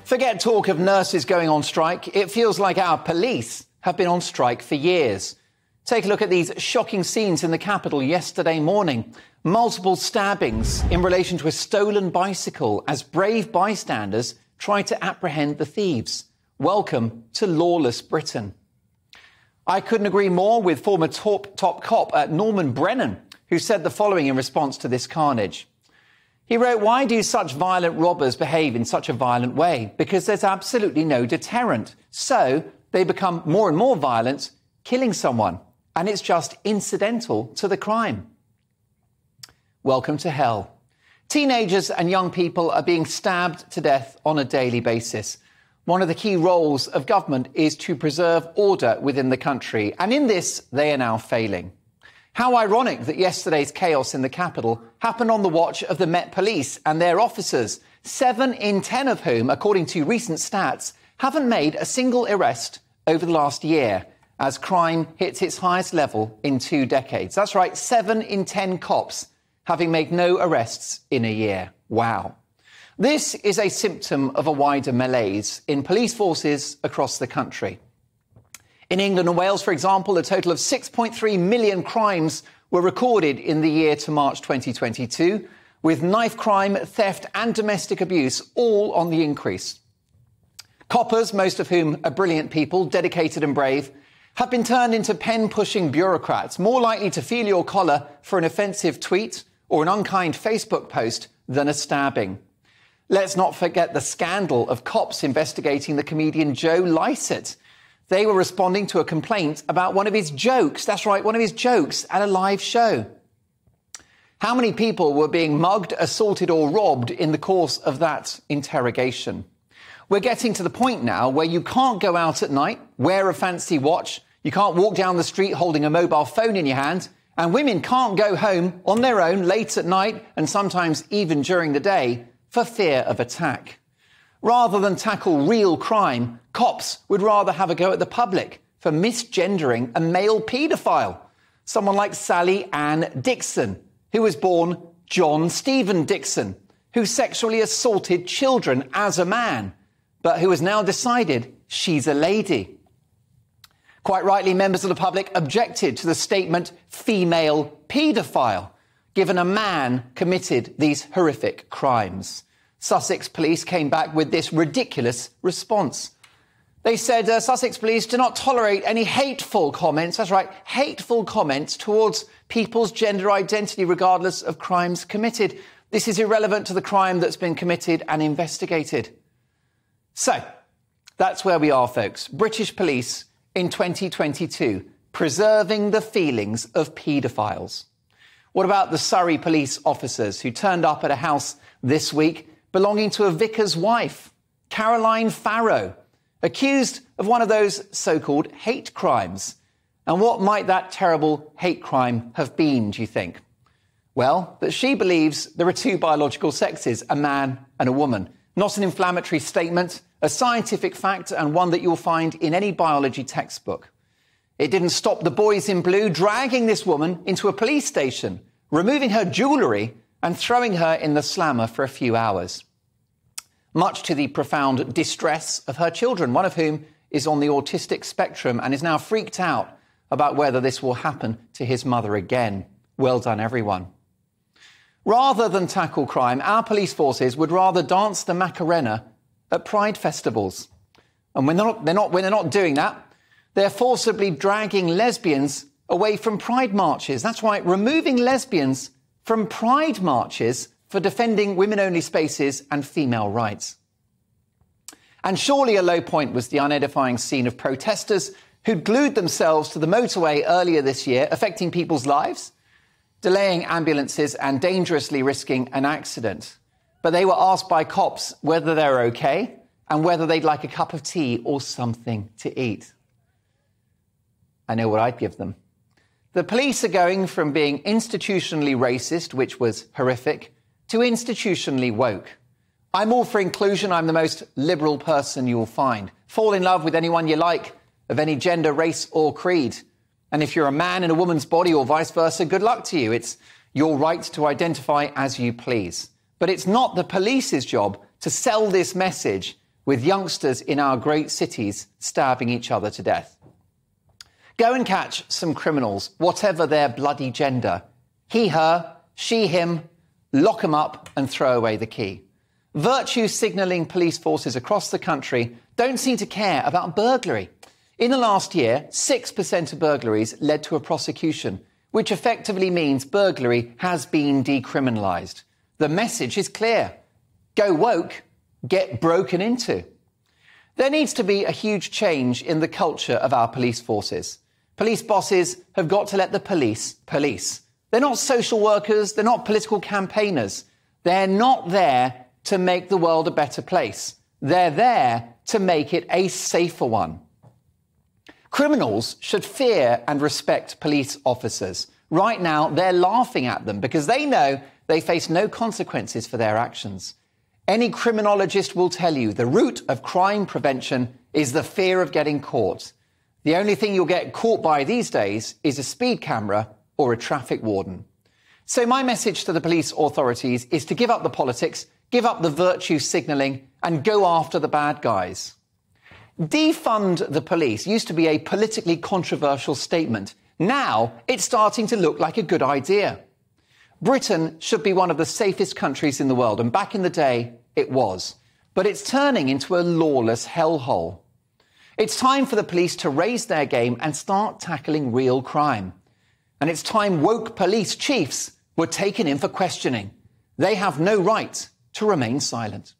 Forget talk of nurses going on strike. It feels like our police have been on strike for years. Take a look at these shocking scenes in the capital yesterday morning. Multiple stabbings in relation to a stolen bicycle as brave bystanders try to apprehend the thieves. Welcome to lawless Britain. I couldn't agree more with former top cop Norman Brennan, who said the following in response to this carnage. He wrote, "Why do such violent robbers behave in such a violent way? Because there's absolutely no deterrent. So they become more and more violent, killing someone. And it's just incidental to the crime." Welcome to hell. Teenagers and young people are being stabbed to death on a daily basis. One of the key roles of government is to preserve order within the country. And in this, they are now failing. How ironic that yesterday's chaos in the capital happened on the watch of the Met Police and their officers, 7 in 10 of whom, according to recent stats, haven't made a single arrest over the last year, as crime hits its highest level in 2 decades. That's right, 7 in 10 cops having made no arrests in a year. Wow. This is a symptom of a wider malaise in police forces across the country. In England and Wales, for example, a total of 6.3 million crimes were recorded in the year to March 2022, with knife crime, theft and domestic abuse all on the increase. Coppers, most of whom are brilliant people, dedicated and brave, have been turned into pen-pushing bureaucrats, more likely to feel your collar for an offensive tweet or an unkind Facebook post than a stabbing. Let's not forget the scandal of cops investigating the comedian Joe Lycett. They were responding to a complaint about one of his jokes. That's right, one of his jokes at a live show. How many people were being mugged, assaulted or robbed in the course of that interrogation? We're getting to the point now where you can't go out at night, wear a fancy watch, you can't walk down the street holding a mobile phone in your hand, and women can't go home on their own late at night and sometimes even during the day for fear of attack. Rather than tackle real crime, cops would rather have a go at the public for misgendering a male paedophile. Someone like Sally Ann Dixon, who was born John Stephen Dixon, who sexually assaulted children as a man, but who has now decided she's a lady. Quite rightly, members of the public objected to the statement female paedophile, given a man committed these horrific crimes. Sussex Police came back with this ridiculous response. They said Sussex Police do not tolerate any hateful comments, that's right, hateful comments towards people's gender identity regardless of crimes committed. This is irrelevant to the crime that's been committed and investigated. So, that's where we are, folks. British police in 2022, preserving the feelings of paedophiles. What about the Surrey police officers who turned up at a house this week belonging to a vicar's wife, Caroline Farrow, accused of one of those so-called hate crimes? And what might that terrible hate crime have been, do you think? Well, that she believes there are 2 biological sexes, a man and a woman. Not an inflammatory statement, a scientific fact, and one that you'll find in any biology textbook. It didn't stop the boys in blue dragging this woman into a police station, removing her jewellery and throwing her in the slammer for a few hours, much to the profound distress of her children, one of whom is on the autistic spectrum and is now freaked out about whether this will happen to his mother again. Well done, everyone. Rather than tackle crime, our police forces would rather dance the Macarena at pride festivals. And when they're not doing that, they're forcibly dragging lesbians away from pride marches. That's right, removing lesbians from pride marches for defending women-only spaces and female rights. And surely a low point was the unedifying scene of protesters who'd glued themselves to the motorway earlier this year, affecting people's lives, delaying ambulances and dangerously risking an accident. But they were asked by cops whether they're okay and whether they'd like a cup of tea or something to eat. I know what I'd give them. The police are going from being institutionally racist, which was horrific, to institutionally woke. I'm all for inclusion. I'm the most liberal person you'll find. Fall in love with anyone you like, of any gender, race or creed. And if you're a man in a woman's body or vice versa, good luck to you. It's your right to identify as you please. But it's not the police's job to sell this message with youngsters in our great cities stabbing each other to death. Go and catch some criminals, whatever their bloody gender. He, her, she, him, lock them up and throw away the key. Virtue signalling police forces across the country don't seem to care about burglary. In the last year, 6% of burglaries led to a prosecution, which effectively means burglary has been decriminalised. The message is clear. Go woke, get broken into. There needs to be a huge change in the culture of our police forces. Police bosses have got to let the police police. They're not social workers, they're not political campaigners. They're not there to make the world a better place. They're there to make it a safer one. Criminals should fear and respect police officers. Right now, they're laughing at them because they know they face no consequences for their actions. Any criminologist will tell you the root of crime prevention is the fear of getting caught. The only thing you'll get caught by these days is a speed camera or a traffic warden. So my message to the police authorities is to give up the politics, give up the virtue signalling and go after the bad guys. Defund the police used to be a politically controversial statement. Now it's starting to look like a good idea. Britain should be one of the safest countries in the world, and back in the day it was. But it's turning into a lawless hellhole. It's time for the police to raise their game and start tackling real crime. And it's time woke police chiefs were taken in for questioning. They have no right to remain silent.